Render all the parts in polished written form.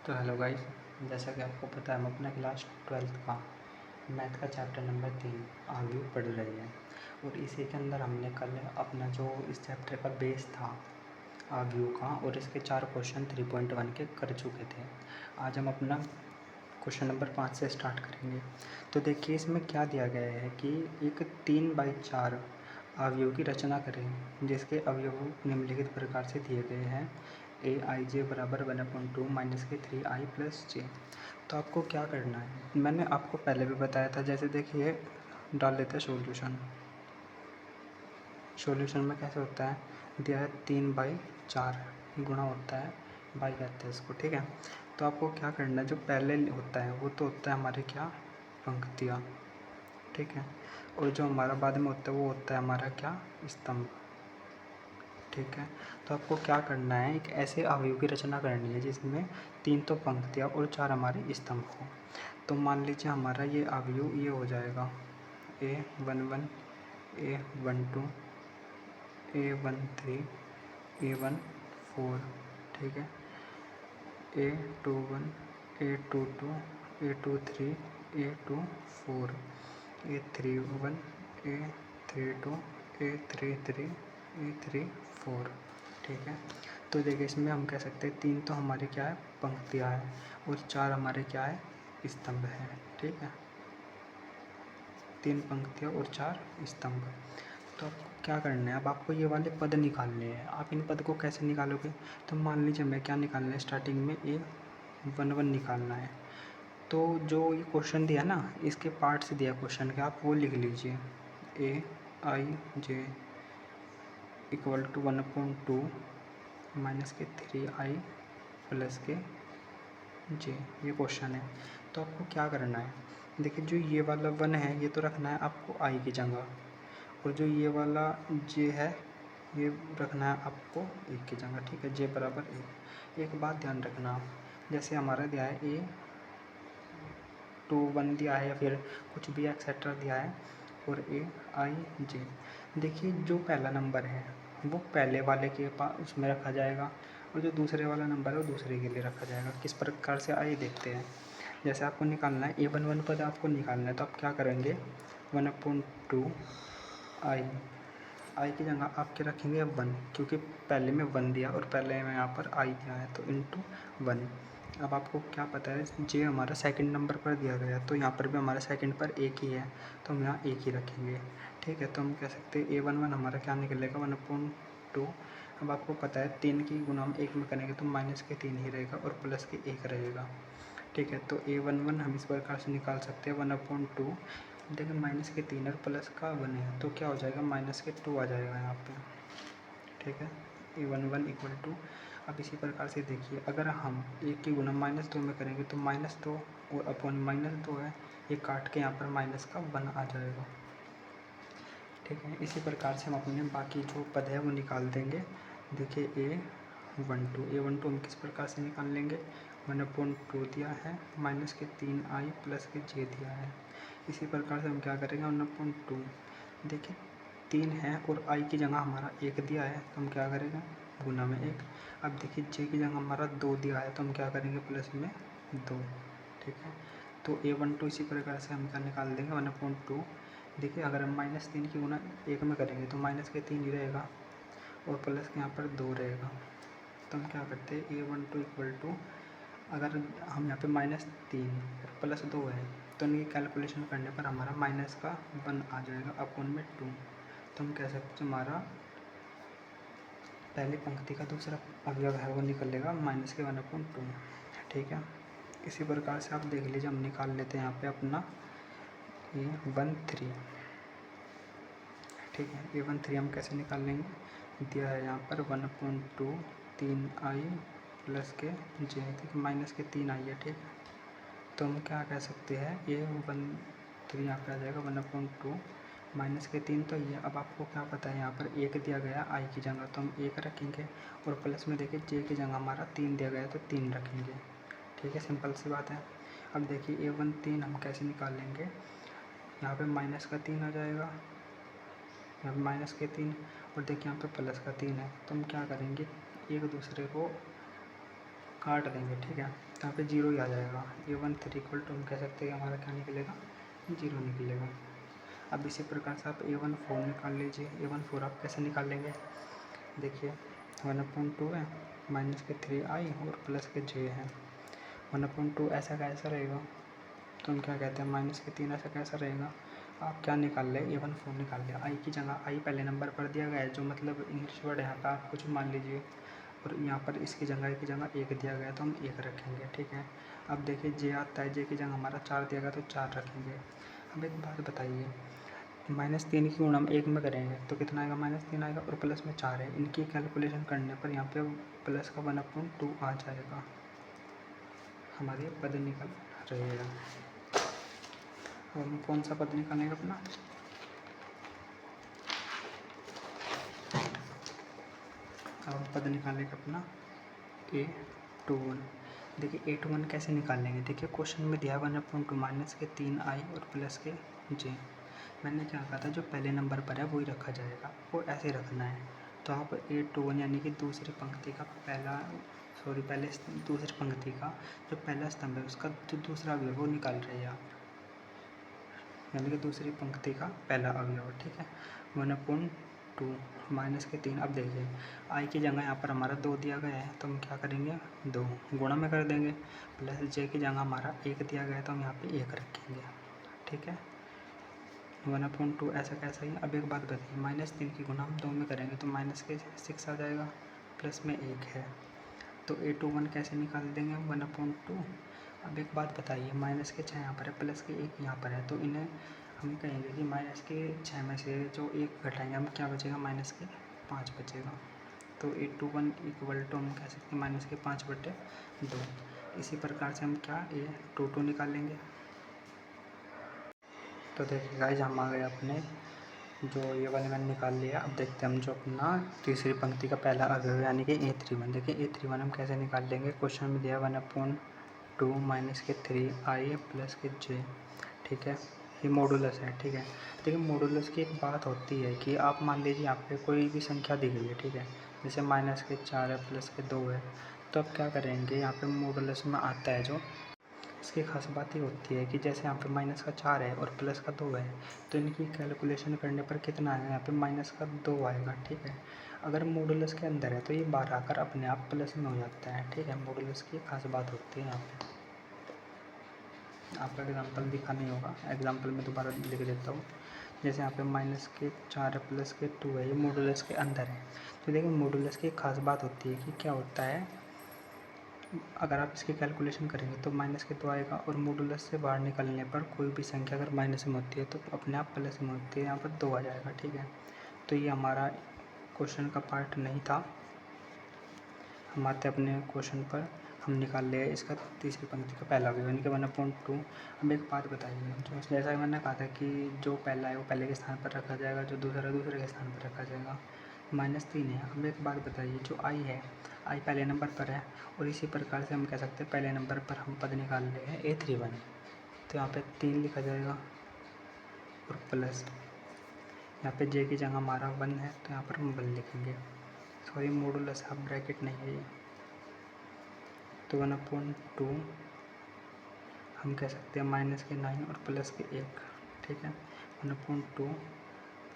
तो hello guys, जैसा कि आपको पता है हम अपना क्लास 12th का मैथ का चैप्टर नंबर 3 आगे पढ़ रहे हैं। और इसी के अंदर हमने कल अपना जो इस चैप्टर का बेस था आगे का और इसके 4 क्वेश्चन 3.1 के कर चुके थे। आज हम अपना क्वेश्चन नंबर 5 से स्टार्ट करेंगे। तो देखिए इसमें क्या दिया गया है कि एक 3/4 अवयव की रचना करें जिसके अवयव निम्नलिखित प्रकार से दिए गए हैं। aij बराबर 1/2 माइनस के 3i प्लस जे। तो आपको क्या करना है, मैंने आपको पहले भी बताया था। जैसे देखिए डाल लेते हैं सॉल्यूशन में कैसे होता है, दिया है 3/4 गुणा होता है बाई कहते हैं इसको, ठीक है। तो आपको क्या करना है, जो पहले होता है वो तो होता है हमारे क्या, पंक्तियाँ, ठीक है। और जो हमारा बाद में होता है वो होता है हमारा क्या, स्तंभ, ठीक है। तो आपको क्या करना है, एक ऐसे अवयव की रचना करनी है जिसमें 3 तो पंक्तियाँ और 4 हमारे स्तंभ हो। तो मान लीजिए हमारा ये अवयव ये हो जाएगा A11 A12 A13 A14, ठीक है। A21 A22 A23 A24 A31 A32 A33 A34, ठीक है। तो देखिए इसमें हम कह सकते हैं 3 तो हमारे क्या है, पंक्तियाँ हैं और 4 हमारे क्या है, स्तंभ हैं, ठीक है। 3 पंक्तियाँ और 4 स्तंभ। तो आपको क्या करना है, अब आपको ये वाले पद निकालने हैं। आप इन पद को कैसे निकालोगे, तो मान लीजिए हमें क्या निकालना है, स्टार्टिंग में A11 निकालना है। तो जो ये क्वेश्चन दिया ना, इसके पार्ट्स दिया क्वेश्चन के, आप वो लिख लीजिए। aij इक्वल टू 1/2 माइनस के 3i प्लस के जे, ये क्वेश्चन है। तो आपको क्या करना है, देखिए जो ये वाला 1 है ये तो रखना है आपको i की जगह, और जो ये वाला जे है ये रखना है आपको 1 की जगह, ठीक है। जे बराबर 1। एक बात ध्यान रखना आप, जैसे हमारा दिया है A21 दिया है या फिर कुछ भी एक्सेट्रा दिया है और aij, देखिए जो पहला नंबर है वो पहले वाले के पास उसमें रखा जाएगा और जो दूसरे वाला नंबर है वो दूसरे के लिए रखा जाएगा। किस प्रकार से आइए देखते हैं। जैसे आपको निकालना है A11 पद आपको निकालना है, तो आप क्या करेंगे, 1/2 आई की जगह आपके रखेंगे 1, क्योंकि पहले में 1 दिया और पहले में यहाँ पर आई दिया है, तो इंटू 1। अब आपको क्या पता है, जे हमारा सेकंड नंबर पर दिया गया है तो यहाँ पर भी हमारा सेकंड पर एक ही है, तो हम यहाँ एक ही रखेंगे, ठीक है। तो हम कह सकते हैं A11 हमारा क्या निकलेगा, 1/2। अब आपको पता है 3 की गुना हम 1 में करेंगे तो माइनस के 3 ही रहेगा और प्लस के 1 रहेगा, ठीक है। तो A11 हम इस प्रकार से निकाल सकते हैं 1/2। देखिए माइनस के 3 और प्लस का 1 है तो क्या हो जाएगा, माइनस के 2 आ जाएगा यहाँ पे, ठीक है। A11 इक्वल टू, अब इसी प्रकार से देखिए अगर हम 1 की गुना -2 में करेंगे तो -2 और अपॉन -2 है, ये काट के यहाँ पर माइनस का 1 आ जाएगा, ठीक है। इसी प्रकार से हम अपने बाकी जो पद है वो निकाल देंगे। देखिए A12 हम किस प्रकार से निकाल लेंगे, 1/2 दिया है माइनस के 3i प्लस के जे दिया है। इसी प्रकार से हम क्या करेंगे, 1/2, देखिए 3 है और i की जगह हमारा 1 दिया है तो हम क्या करेंगे, गुना में 1। अब देखिए जे की जगह हमारा 2 दिया है तो हम क्या करेंगे, प्लस में 2, ठीक है। तो A12 इसी प्रकार से हम क्या निकाल देंगे, 1/2। देखिए अगर हम -3 की गुना 1 में करेंगे तो माइनस के 3 ही रहेगा और प्लस के यहाँ पर 2 रहेगा। तो हम क्या करते हैं, A12 इक्वल टू, अगर हम यहाँ पे -3 और +2 है तो इनकी कैलकुलेशन करने पर हमारा माइनस का 1 आ जाएगा अपॉन में 2। तो हम कह सकते हैं हमारा पहली पंक्ति का दूसरा अवयव है वो निकलेगा माइनस के 1/2, ठीक है। इसी प्रकार से आप देख लीजिए, हम निकाल लेते हैं यहाँ पे अपना A13, ठीक है। A13 हम कैसे निकाल लेंगे, दिया है यहाँ पर 1/2 3i प्लस के जे, ठीक, माइनस के 3i है, ठीक है। तो हम क्या कह सकते हैं, A13 यहाँ पर आ जाएगा 1/2 माइनस के 3 तो ये। अब आपको क्या पता है, यहाँ पर 1 दिया गया i की जगह तो हम 1 रखेंगे और प्लस में देखिए जे की जगह हमारा 3 दिया गया है तो 3 रखेंगे, ठीक है। सिंपल सी बात है। अब देखिए A13 हम कैसे निकाल लेंगे, यहाँ पे माइनस का 3 आ जाएगा, यहाँ माइनस के 3 और देखिए यहाँ पे प्लस का 3 है, तो हम क्या करेंगे, एक दूसरे को काट देंगे, ठीक है। तो यहाँ पे 0 ही आ जाएगा। A13 इक्वल टू हम कह सकते हैं हमारा क्या निकलेगा, 0 निकलेगा। अब इसी प्रकार से आप A14 निकाल लीजिए। A14 आप कैसे निकालेंगे, देखिए 1/2 है, माइनस के 3i और प्लस के j है। 1/2 ऐसा कैसा रहेगा, तो हम क्या कहते हैं माइनस के 3 ऐसा कैसा रहेगा। आप क्या निकाल लें, A14 निकाल लिया। आई की जगह आई पहले नंबर पर दिया गया है, जो मतलब इंग्लिश वर्ड है यहाँ पर आप कुछ मान लीजिए, और यहाँ पर इसकी जगह एक दिया गया है, तो हम 1 रखेंगे, ठीक है। अब देखिए जे आता है, जे की जगह हमारा 4 दिया गया तो 4 रखेंगे। अब एक बात बताइए, -3 की गुणा हम 1 में करेंगे तो कितना आएगा, -3 आएगा, और प्लस में 4 है। इनकी कैलकुलेशन करने पर यहाँ पे प्लस का 1/2 आ जाएगा, हमारे पद निकल रहे हैं। अब हम कौन सा पद निकालेंगे अपना, अब पद निकालेंगे अपना A21। देखिए A21 कैसे निकालेंगे, देखिए क्वेश्चन में दिया 1/2 माइनस के 3i और प्लस के j। मैंने क्या कहा था, जो पहले नंबर पर है वही रखा जाएगा, वो ऐसे रखना है। तो आप A21 यानी कि दूसरी पंक्ति का दूसरी पंक्ति का जो पहला स्तंभ है उसका जो दूसरा अवयव वो निकाल रहे हैं आप, यानी कि दूसरी पंक्ति का पहला अवयव, ठीक है। 1/2 माइनस के 3। अब देखिए आई की जगह यहाँ पर हमारा 2 दिया गया है, तो हम क्या करेंगे 2 गुणा में कर देंगे, प्लस जे की जगह हमारा 1 दिया गया है, तो हम यहाँ पे 1 रखेंगे, ठीक है। 1/2 ऐसा कैसा ही। अब एक बात बताइए, -3 की गुणा हम 2 में करेंगे तो माइनस के 6 आ जाएगा, प्लस में 1 है, तो A21 कैसे निकाल देंगे हम 1/2। अब एक बात बताइए, माइनस के 6 यहाँ पर है, प्लस के 1 यहाँ पर है, तो इन्हें हम कहेंगे कि माइनस के 6 में से जो 1 घटाएंगे हम, क्या बचेगा, माइनस के 5 बचेगा। तो A21 इक्वल टू हम कह सकते हैं माइनस के 5/2। इसी प्रकार से हम क्या A22 निकालेंगे। तो देखिए गाइस हम आ गए अपने, जो ये वाले मैंने निकाल लिया। अब देखते हैं हम जो अपना तीसरी पंक्ति का पहला अवयव यानी कि A31। देखिए A31 हम कैसे निकाल लेंगे, क्वेश्चन में दिया 1/2 माइनस के 3i प्लस के j, ठीक है। ये मॉडुलस है, ठीक है। देखिए मॉडुलस की एक बात होती है कि आप मान लीजिए यहाँ पे कोई भी संख्या दी गई है, ठीक है, जैसे -4 है, प्लस के 2 है, तो अब क्या करेंगे, यहाँ पे मॉडुलस में आता है जो, इसकी खास बात ये होती है कि जैसे यहाँ पे माइनस का 4 है और प्लस का 2 है, तो इनकी कैलकुलेशन करने पर कितना आएगा, यहाँ पे माइनस का 2 आएगा, ठीक है। अगर मॉडुलस के अंदर है तो ये बाहर आकर अपने आप प्लस में हो जाता है, ठीक है। मॉडुलस की खास बात होती है यहाँ पे। आपका एग्जाम्पल दिखा नहीं होगा, एग्जाम्पल में दोबारा लिख देता हूँ। जैसे यहाँ पे -4 प्लस के 2 है, ये मॉडुलस के अंदर है। तो देखिए मॉडुलस की एक खास बात होती है कि क्या होता है, अगर आप इसकी कैलकुलेशन करेंगे तो माइनस के 2 आएगा, और मॉडुलस से बाहर निकलने पर कोई भी संख्या अगर माइनस में होती है तो अपने आप प्लस में होती है, यहाँ पर 2 आ जाएगा, ठीक है। तो ये हमारा क्वेश्चन का पार्ट नहीं था। हम आते अपने क्वेश्चन पर, हम निकाल ले इसका तीसरी पंक्ति का पहला अवयव यानी कि 1/2। अब एक बात बताइए, जो जैसा मैंने कहा था कि जो पहला है वो पहले के स्थान पर रखा जाएगा, जो दूसरा दूसरे के स्थान पर रखा जाएगा। -3 है। अब एक बात बताइए, जो आई है, आई पहले नंबर पर है, और इसी प्रकार से हम कह सकते हैं पहले नंबर पर हम पद निकाल रहे हैं A31, तो यहाँ पे 3 लिखा जाएगा, और प्लस यहाँ पे जे की जगह हमारा 1 है, तो यहाँ पर हम 1 लिखेंगे। सॉरी मॉडुलस अब ब्रैकेट नहीं है ये, तो 1/2 हम कह सकते हैं माइनस के 9 और प्लस के 1, ठीक है। 1/2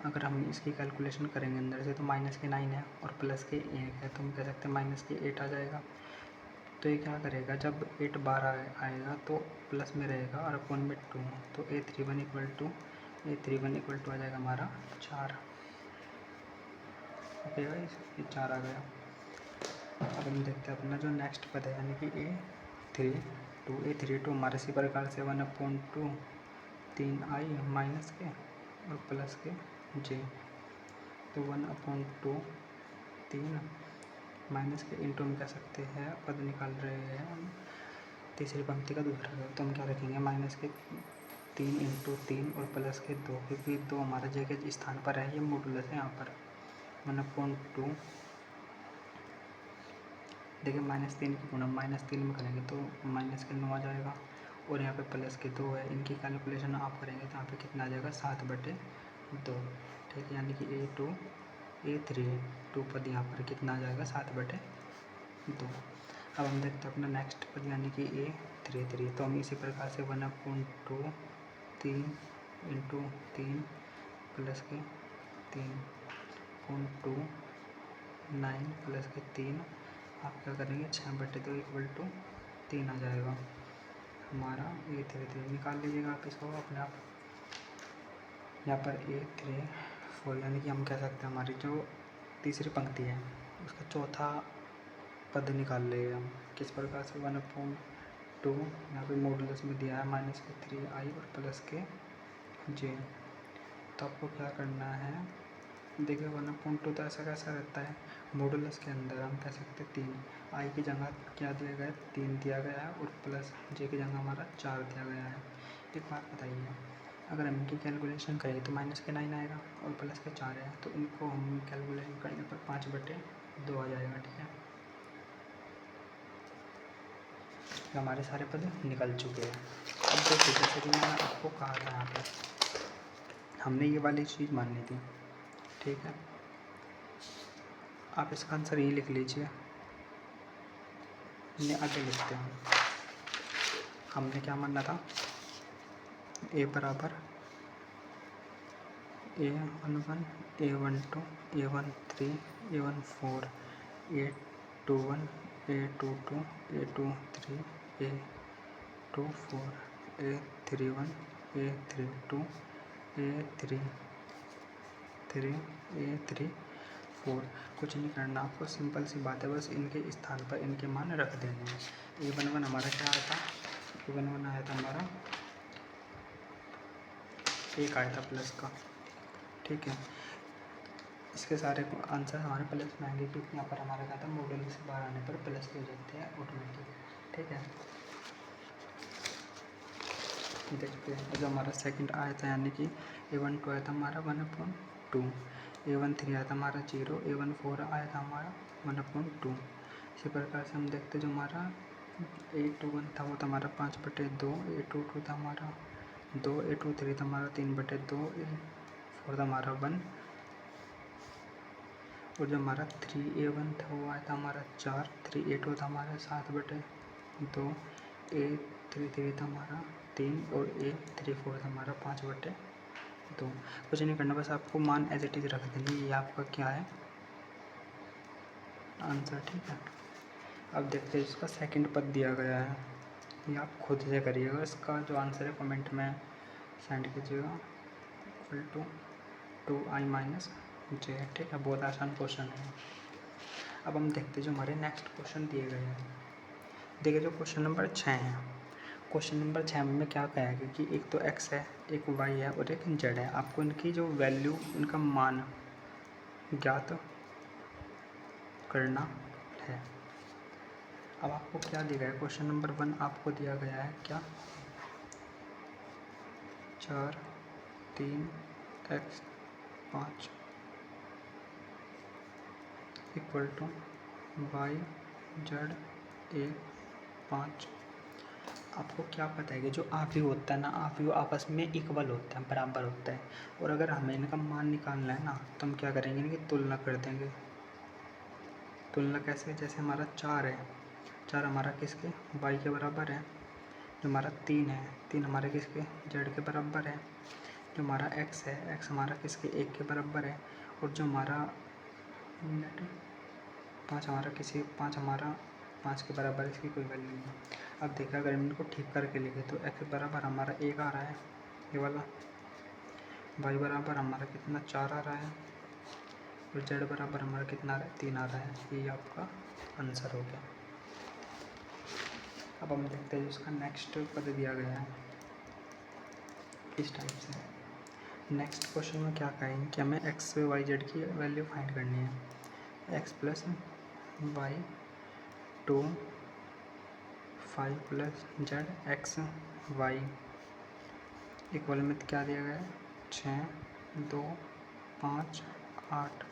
अगर हम इसकी कैलकुलेशन करेंगे अंदर से तो माइनस के 9 है और प्लस के 1 है, तो हम कह सकते हैं माइनस के 8 आ जाएगा। तो ये क्या करेगा, जब 8 बार आएगा तो प्लस में रहेगा और अपॉन में 2, तो A31 इक्वल टू आ जाएगा हमारा 4। ओके गाइस, ये 4 आ गया। अब हम देखते हैं अपना जो नेक्स्ट पद है यानी कि A32 हमारे इसी प्रकार से 1/2 3i माइनस के और प्लस के j, तो 1/2 3 माइनस के इंटू हम कह सकते हैं पद निकाल रहे हैं हम तीसरी पंक्ति का दूसरा अवयव, तो हम क्या रखेंगे माइनस के 3 इंटू 3 और प्लस के 2, क्योंकि 2 हमारा j के स्थान पर है, ये मॉडुलस है यहाँ पर। 1/2 देखिए -3 की गुणा -3 में करेंगे तो माइनस के 9 आ जाएगा, और यहाँ पे प्लस के 2 है, इनकी कैलकुलेशन आप करेंगे तो यहाँ पे कितना आ जाएगा 7/2, ठीक है। यानी कि A32 पद यहाँ पर कितना आ जाएगा 7/2। अब हम देखते हैं अपना नेक्स्ट पद यानी कि ए 3 तो हम इसी प्रकार से 1/2 3 इंटू 3 प्लस के 3/2 9 प्लस के 3 आप क्या करेंगे 6/2 इक्वल टू 3 आ जाएगा हमारा A3 निकाल लीजिएगा आप इसको अपने आप। यहाँ पर A3 यानी कि हम कह सकते हैं हमारी जो तीसरी पंक्ति है उसका चौथा पद निकाल लेंगे हम किस प्रकार से 1/2 यहाँ पे मॉडुलस में दिया है -3i और प्लस के j। तो आपको क्या करना है, देखिए 1/2 तो ऐसा कैसा रहता है मॉडुलस के अंदर हम कह सकते हैं 3 i की जगह क्या दिया गया है 3 दिया गया है और प्लस j की जगह हमारा 4 दिया गया है। एक बात बताइए, अगर हम इनकी कैलकुलेशन करें तो -9 आएगा और प्लस के 4 है तो इनको हम कैलकुलेशन करने पर 5/2 आ जाएगा। ठीक है, तो हमारे सारे पद निकल चुके हैं। अब देखिए जैसे कि मैंने आपको कहा था यहाँ पे हमने ये वाली चीज़ माननी थी। ठीक है, आप इसका आंसर ये लिख लीजिए। ये आगे लिखते हैं, हमने क्या मानना था a बराबर A11 A12 A13 A14 A21 A22 A23 A24 A31 A32 A33 A34। कुछ नहीं करना आपको, सिंपल सी बात है, बस इनके स्थान पर इनके मान रख देने हैं। A11 हमारा क्या आया था, A11 आया था हमारा 1 आया था प्लस का। ठीक है, इसके सारे आंसर हमारे प्लस में आएंगे क्योंकि यहाँ पर हमारा क्या था मॉडल से बाहर आने पर प्लस हो जाते हैं ऑटोमेटिक। ठीक है, देखते हैं जो हमारा सेकंड आया था यानी कि A12 आया था हमारा 1/2, A13 आया था हमारा 0, A14 आया था हमारा 1/2। इसी प्रकार से हम देखते जो हमारा A21 था वो था हमारा 5/2, A22 था हमारा 2, A23 था हमारा 3/2, A4 था हमारा 1 और जो हमारा 3A1 था वो आया था हमारा 4, 3A2 था हमारा 7/2, A33 था हमारा 3 और A34 था हमारा 5/2। कुछ नहीं करना, बस आपको मान एज इट इज़ रख देंगे, ये आपका क्या है आंसर। ठीक है, अब देखते हैं इसका सेकंड पद दिया गया है, ये आप खुद से करिएगा, इसका जो आंसर है कमेंट में सेंड कीजिएगा इक्वल टू 2i - j। ठीक है, बहुत आसान क्वेश्चन है। अब हम देखते हैं जो हमारे नेक्स्ट क्वेश्चन दिए गए हैं। देखिए जो क्वेश्चन नंबर 6 है, क्वेश्चन नंबर 6 में क्या कहा है कि एक तो x है, एक y है और एक z है। आपको इनकी जो वैल्यू, इनका मान ज्ञात करना है। अब आपको क्या दिया गया है, क्वेश्चन नंबर 1 आपको दिया गया है क्या 4 3x 5 equal to y z 5। आपको क्या पता है कि जो आव्यूह होता है ना, आव्यूह आपस में इक्वल होता है, बराबर होता है। और अगर हमें इनका मान निकालना है ना तो हम क्या करेंगे, इनकी तुलना कर देंगे। तुलना कैसे, जैसे हमारा 4 है, 4 हमारा किसके y के बराबर है, जो हमारा 3 है 3 हमारे किसके z के बराबर है, जो हमारा x है x हमारा किसके 1 के बराबर है, और जो हमारा 5 हमारा किसी 5 हमारा 5 के बराबर, इसकी कोई वैल्यू नहीं है। अब देखा अगर हम इनको ठीक करके लिखे तो x बराबर हमारा 1 आ रहा है ये वाला, y बराबर हमारा कितना 4 आ रहा है और z बराबर हमारा कितना आ रहा है 3 आ रहा है। ये आपका आंसर हो गया। अब हम देखते हैं इसका नेक्स्ट पद दिया गया है इस टाइप से। नेक्स्ट क्वेश्चन में क्या कहेंगे कि हमें x y z की वैल्यू फाइंड करनी है। x plus y 2 5 plus z x y equal में क्या दिया गया है 6 2 5 8।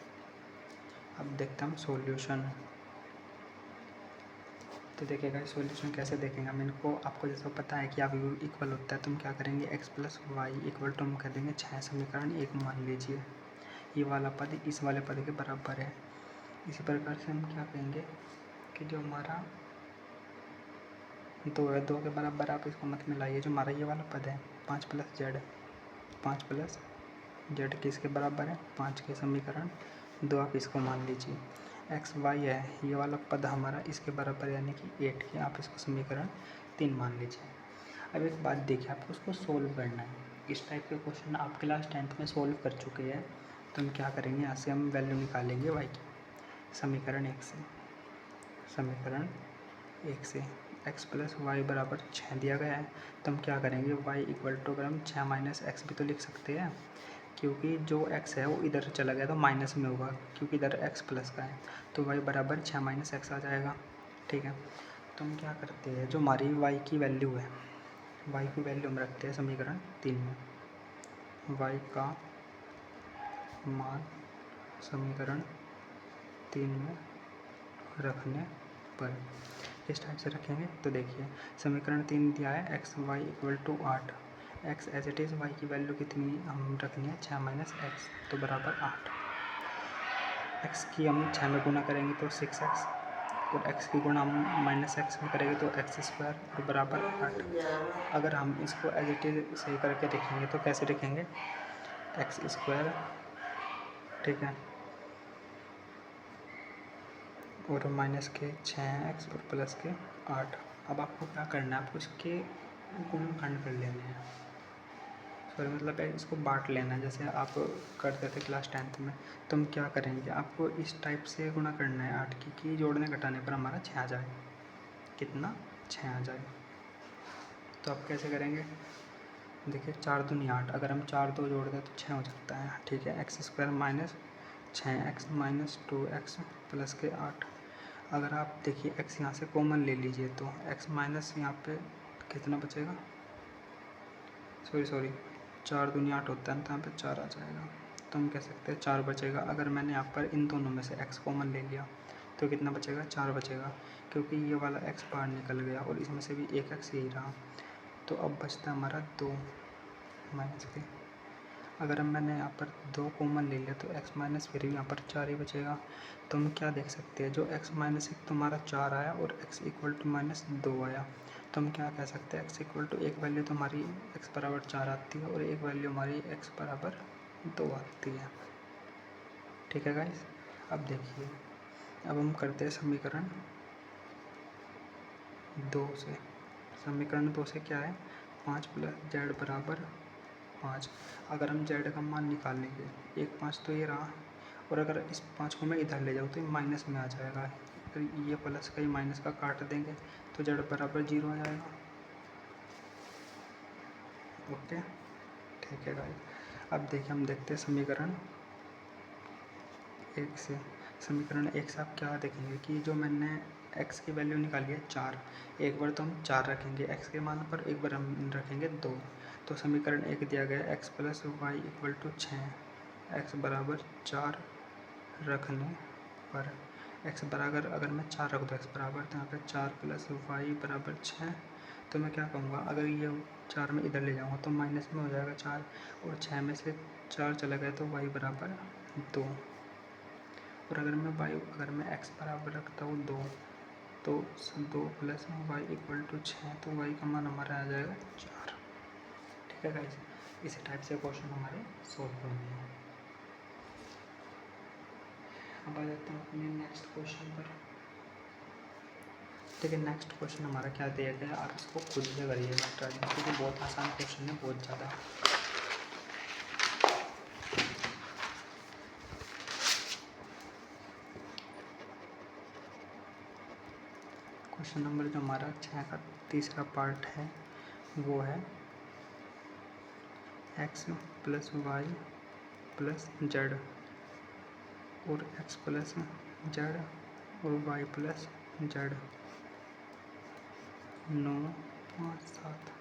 अब देखते हैं हम सॉल्यूशन। तो देखिएगा सॉल्यूशन कैसे देखेंगे हम इनको, आपको जैसा पता है कि आप इक्वल होता है तो हम क्या करेंगे x plus y equal to हम कर देंगे 6 समीकरण 1 मान लीजिए ये वाला पद इस वाले पद के बराबर है। इसी प्रकार से हम क्या कहेंगे कि जो हमारा 2 है, 2 के बराबर आप इसको मत मिलाइए। जो हमारा ये वाला पद है 5 प्लस जेड, 5 प्लस जेड किसके बराबर है 5 के। समीकरण 2 आप इसको मान लीजिए। एक्स वाई है ये वाला पद हमारा इसके बराबर यानी कि 8 के, आप इसको समीकरण 3 मान लीजिए। अब एक बात देखिए, आपको उसको सोल्व करना है। इस टाइप के क्वेश्चन आप क्लास 10th में सोल्व कर चुके हैं, तो हम क्या करेंगे, यहाँ से हम वैल्यू निकालेंगे वाई की। समीकरण 1 से, समीकरण 1 से x प्लस वाई बराबर 6 दिया गया है, तो हम क्या करेंगे y इक्वल टू, अगर हम 6 माइनस एक्स भी तो लिख सकते हैं, क्योंकि जो x है वो इधर चला गया तो माइनस में होगा, क्योंकि इधर x प्लस का है, तो y बराबर 6 माइनस एक्स आ जाएगा। ठीक है, तो हम क्या करते हैं, जो हमारी y की वैल्यू है, y की वैल्यू हम रखते हैं समीकरण 3 में। y का मान समीकरण 3 में रखने पर किस टाइप से रखेंगे, तो देखिए समीकरण 3 दिया है x y equal to 8, x as it is, y की वैल्यू कितनी हम रखनी है 6 माइनस एक्स, तो बराबर 8। एक्स की हम 6 में गुना करेंगे तो 6x, और एक्स की गुणा हम माइनस एक्स में करेंगे तो एक्स स्क्वायर, और बराबर 8। अगर हम इसको एज इट इज़ सही करके लिखेंगे तो कैसे लिखेंगे, एक्स स्क्वायर, ठीक है, और माइनस के 6x और प्लस के 8। अब आपको क्या करना है, आपको इसके गुणनखंड कर लेने हैं, सॉरी मतलब इसको बांट लेना है, जैसे आप करते थे क्लास 10th में। तो हम क्या करेंगे, आपको इस टाइप से गुणा करना है 8 की कि जोड़ने घटाने पर हमारा 6 आ जाए। कितना, 6 आ जाए। तो आप कैसे करेंगे, देखिए 4 दूनी 8, अगर हम 4 2 जोड़ दें तो 6 हो जाता है। ठीक है, x square minus 6x minus 2x plus के 8। अगर आप देखिए x यहाँ से कॉमन ले लीजिए तो x माइनस यहाँ पे कितना बचेगा, सॉरी 4 दूनी 8 होता है तो यहाँ पे 4 आ जाएगा, तो हम कह सकते हैं 4 बचेगा। अगर मैंने यहाँ पर इन दोनों में से x कॉमन ले लिया तो कितना बचेगा, 4 बचेगा, क्योंकि ये वाला x बाहर निकल गया और इसमें से भी एक x यही रहा, तो अब बचता है हमारा 2 माइनस के। अगर हम मैंने यहाँ पर 2 कॉमन ले लिया तो x माइनस फिर भी यहाँ पर 4 ही बचेगा। तो हम क्या देख सकते हैं, जो x माइनस 1 तो हमारा 4 आया और x इक्वल टू माइनस 2 आया, तो हम क्या कह सकते हैं, x इक्वल टू एक वैल्यू तो हमारी x बराबर 4 आती है और एक वैल्यू हमारी x बराबर 2 आती है। ठीक है गाइस, अब देखिए, अब हम करते हैं समीकरण 2 से। समीकरण 2 से क्या है, 5 प्लस जेड बराबर 5। अगर हम जेड का मान निकालेंगे, 1 5 तो ये रहा, और अगर इस 5 को मैं इधर ले जाऊँ तो ये माइनस में आ जाएगा, फिर ये प्लस का ही माइनस का काट देंगे तो जेड बराबर 0 आ जाएगा। ओके, ठीक है गाइस, अब देखिए हम देखते हैं समीकरण 1 से। समीकरण 1 से आप क्या देखेंगे कि जो मैंने x की वैल्यू निकाली है 4, एक बार तो हम 4 रखेंगे x के मान पर, एक बार हम रखेंगे 2। तो समीकरण 1 दिया गया x plus y equal to 6, x बराबर 4 रखने पर, x बराबर, अगर मैं 4 रख दूँ x बराबर, तो यहाँ पे 4 प्लस वाई बराबर 6, तो मैं क्या कहूँगा, अगर ये 4 में इधर ले जाऊँगा तो माइनस में हो जाएगा 4, और 6 में से 4 चला गया तो y बराबर 2। और अगर मैं x बराबर रखता हूँ 2, तो 2 प्लस वाई इक्वल टू 6, तो y का मान हमारा आ जाएगा 4। ठीक है गाइस, इसी टाइप से क्वेश्चन हमारे सॉल्व करने हैं। अब आ जाते हैं अपने नेक्स्ट क्वेश्चन पर। ठीक है, नेक्स्ट क्वेश्चन हमारा क्या दिया गया, आप इसको खुद से करिएगा ट्राई, क्योंकि बहुत आसान क्वेश्चन है, बहुत ज़्यादा। क्वेश्चन नंबर जो हमारा 6 का तीसरा पार्ट है वो है x plus y plus z, और x प्लस जेड और y प्लस जेड 9 5 7।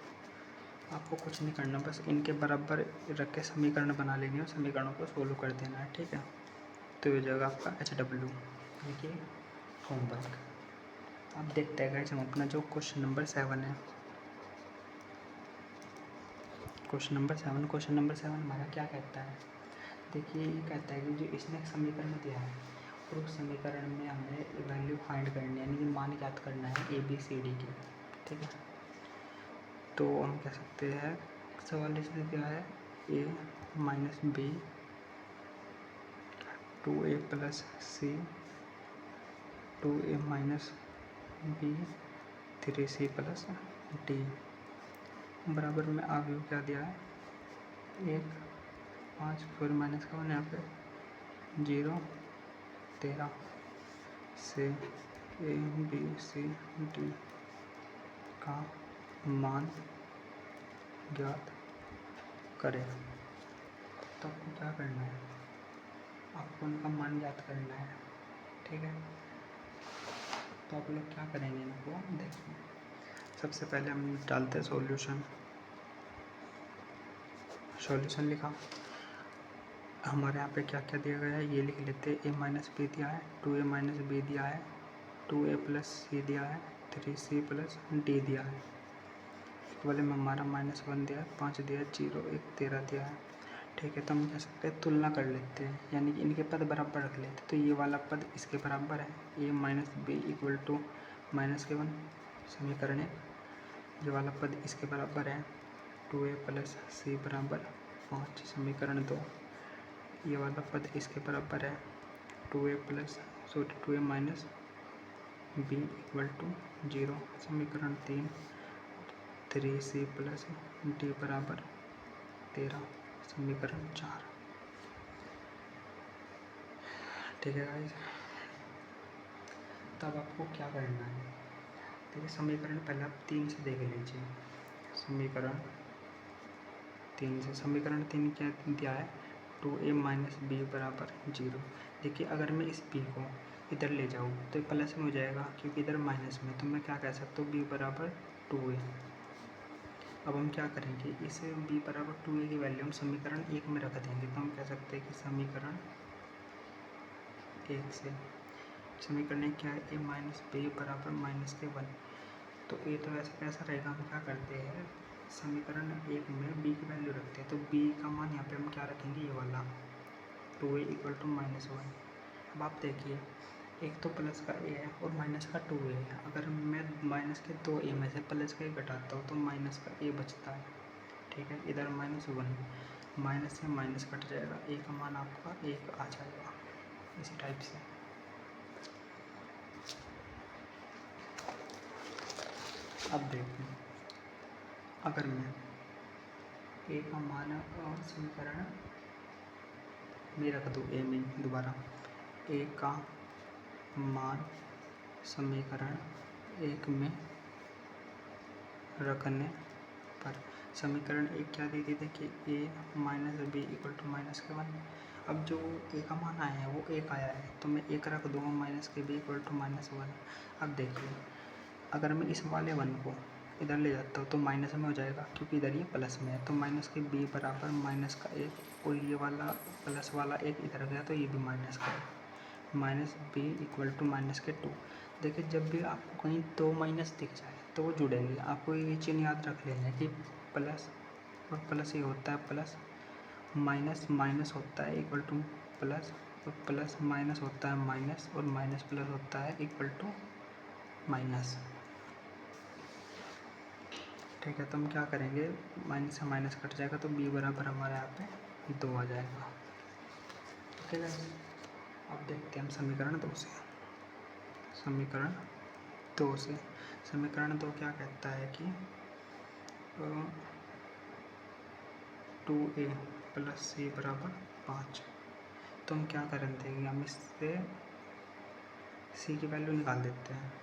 आपको कुछ नहीं करना, बस इनके बराबर रख के समीकरण बना लेंगे और समीकरणों को सोल्व कर देना है। ठीक है, तो ये जाएगा आपका HW, देखिए होमवर्क। आप देखते हैं गाइस, हम अपना जो क्वेश्चन नंबर 7 है, क्वेश्चन नंबर 7 हमारा क्या कहता है, देखिए ये कहता है कि जो इसने एक समीकरण दिया है और उस समीकरण में हमें वैल्यू फाइंड करनी है, यानी कि मान ज्ञात करना है ABCD की। ठीक है, तो हम कह सकते हैं सवाल इसमें क्या है, a minus b 2a plus c 2a minus b 3c plus d बराबर में आगे क्या दिया है, 1 5 फिर माइनस का 1 यहाँ पे 0 13 से ए बी सी डी का मान ज्ञात करें। तो आपको क्या करना है, आपको उनका मान ज्ञात करना है। ठीक है, तो आप लोग क्या करेंगे, इनको देखिए सबसे पहले हम डालते हैं सॉल्यूशन लिखा, हमारे यहाँ पे क्या क्या दिया गया है ये लिख लेते हैं। ए माइनस बी दिया है, 2a माइनस बी दिया है, 2a प्लस सी दिया है, 3c प्लस डी दिया है। एक वाले में हमारा -1 दिया है, 5 दिया है, 0 1 13 दिया है। ठीक है, तो हम कह सकते हैं तुलना कर लेते हैं, यानी कि इनके पद बराबर रख लेते हैं। तो ये वाला पद इसके बराबर है, a minus b equal to -1 समीकरण 1। ये वाला पद इसके बराबर है, 2a प्लस सी बराबर 5 समीकरण 2। ये वाला पद इसके बराबर है, 2a minus b equal to 0 समीकरण 3। 3c प्लस डी बराबर 13 समीकरण 4। ठीक है गाइस, तब आपको क्या करना है, देखिए समीकरण पहले आप 3 से देख लीजिए। समीकरण 3 क्या दिया है, 2a माइनस बी बराबर 0। देखिए अगर मैं इस b को इधर ले जाऊँ तो प्लस में हो जाएगा, क्योंकि इधर माइनस में, तो मैं क्या कह सकता हूँ b बराबर 2a। अब हम क्या करेंगे, इस b बराबर 2a की वैल्यू हम समीकरण 1 में रख देंगे। तो हम कह सकते हैं कि समीकरण 1 से समीकरण क्या है, a माइनस बी बराबर -1। तो a तो ऐसा कैसा रहेगा, हम क्या करते हैं समीकरण 1 में b की वैल्यू रखते हैं। तो b का मान यहाँ पे हम क्या रखेंगे, ये वाला 2a इक्वल टू -1। अब आप देखिए एक तो प्लस का a है और माइनस का 2a है। अगर मैं माइनस के 2a में से प्लस का a घटाता हूँ तो माइनस का a बचता है। ठीक है, इधर -1 माइनस से माइनस कट जाएगा, a का मान आपका 1 आ जाएगा। इसी टाइप से अब देखिए, अगर मैं a का मान और समीकरण में रख दूँ, a में दोबारा a का मान समीकरण 1 में रखने पर समीकरण 1 क्या दे दी, देखिए a minus b equal to -1। अब जो a का मान आया है वो 1 आया है, तो मैं 1 रख दूँगा माइनस के b इक्वल टू -1। अब देखिए अगर मैं इस वाले 1 को इधर ले जाता हूँ तो माइनस में हो जाएगा, क्योंकि इधर ये प्लस में है। तो माइनस के b बराबर -1 और ये वाला प्लस वाला 1 इधर गया तो ये भी माइनस का माइनस b इक्वल टू -2। देखिए जब भी आपको कहीं 2 माइनस दिख जाए तो वो जुड़ेंगे। आपको ये चिन्ह याद रख लेना है कि प्लस और प्लस ये होता है प्लस, माइनस माइनस होता है इक्वल टू प्लस, और प्लस माइनस होता है माइनस, और माइनस प्लस होता है इक्वल टू माइनस। ठीक है, तो हम क्या करेंगे, माइनस से माइनस कट जाएगा तो b बराबर हमारे यहाँ पे 2 आ जाएगा। ठीक है, अब देखते हैं हम समीकरण 2 से। समीकरण 2 से समीकरण 2 क्या कहता है कि 2a प्लस सी बराबर 5। तो हम क्या करेंगे, हम इससे c की वैल्यू निकाल देते हैं।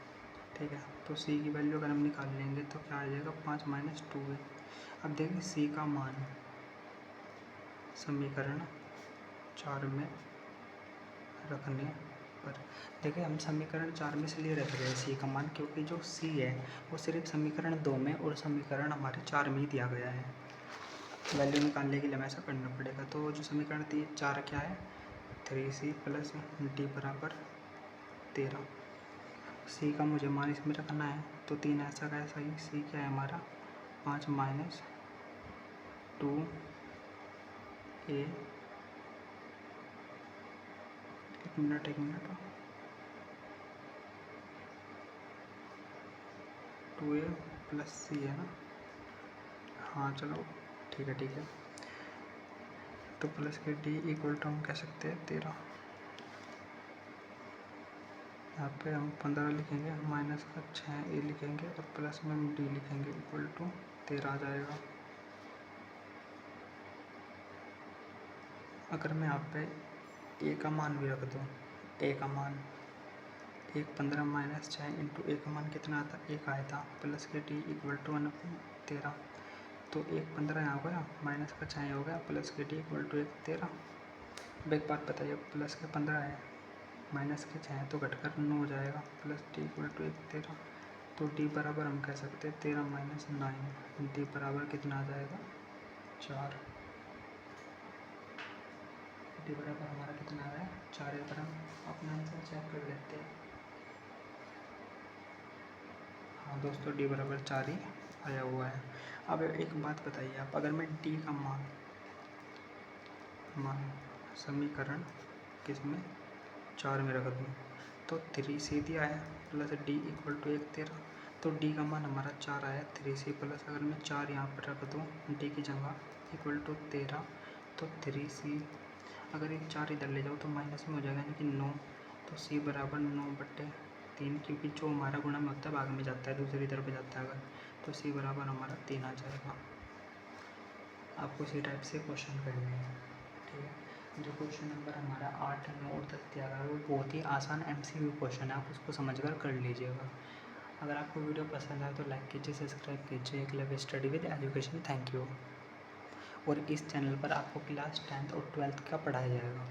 ठीक है, तो c की वैल्यू अगर हम निकाल लेंगे तो क्या आ जाएगा, 5 माइनस 2a। अब देखिए c का मान समीकरण 4 में रखने पर, देखिए हम समीकरण 4 में इसलिए रख रहे हैं c का मान, क्योंकि जो c है वो सिर्फ समीकरण 2 में और समीकरण हमारे 4 में ही दिया गया है। वैल्यू निकालने के लिए हमें ऐसा करना पड़ेगा। तो जो समीकरण 4 क्या है, 3c प्लस डी बराबर 13। c का मुझे मान इसमें रखना है, तो 3 ऐसा का ऐसा ही। c क्या है हमारा 5 माइनस 2a, एक मिनट 2a प्लस सी है ना, हाँ चलो ठीक है। तो प्लस के डी इक्वल टू हम कह सकते हैं 13। यहाँ पे हम 15 लिखेंगे, माइनस का 6 ए लिखेंगे और प्लस में हम डी लिखेंगे इक्वल टू 13 आ जाएगा। अगर मैं यहाँ पे ए का मान भी रख दूँ, ए का मान 1 15 माइनस 6 इंटू ए का मान कितना आता, 1 आया था, प्लस के डी इक्वल टू 1/13। तो 1 15 यहाँ हो गया, माइनस का 6 हो गया, प्लस के डी इक्वल टू 1/13। अब एक बात बताइए, प्लस के 15 है, माइनस के 6 तो घटकर 9 हो जाएगा, प्लस डी इक्वल टू 1/13। तो डी बराबर हम कह सकते हैं 13 माइनस 9, डी बराबर कितना आ जाएगा 4। डी बराबर हमारा कितना आ रहा है 4। अगर हम अपना आंसर चेक कर लेते हैं, हाँ दोस्तों डी बराबर 4 ही आया हुआ है। अब एक बात बताइए आप, अगर मैं डी का मान समीकरण किसमें 4 में रख दूँ तो 3c दिया है, प्लस डी इक्वल टू 1/13। तो डी का मान हमारा 4 आया, 3c प्लस अगर मैं 4 यहाँ पर रख दूँ डी की जगह इक्वल टू 13, तो 3c अगर ये 4 इधर ले जाओ तो माइनस में हो जाएगा यानी कि 9। तो c बराबर 9/3, क्योंकि जो हमारा गुणा में होता है भाग में जाता है, दूसरी तरफ जाता है अगर, तो c बराबर हमारा 3 आ जाएगा। आपको इसी टाइप से क्वेश्चन करने हैं, ठीक है। जो क्वेश्चन नंबर हमारा 8, 9 और 10 दिया गया है वो बहुत ही आसान MCQ क्वेश्चन है, आप उसको समझकर कर लीजिएगा। अगर आपको वीडियो पसंद आए तो लाइक कीजिए, सब्सक्राइब कीजिए। Eklavya study with education, thank you. और इस चैनल पर आपको क्लास 10th और 12th का पढ़ाया जाएगा।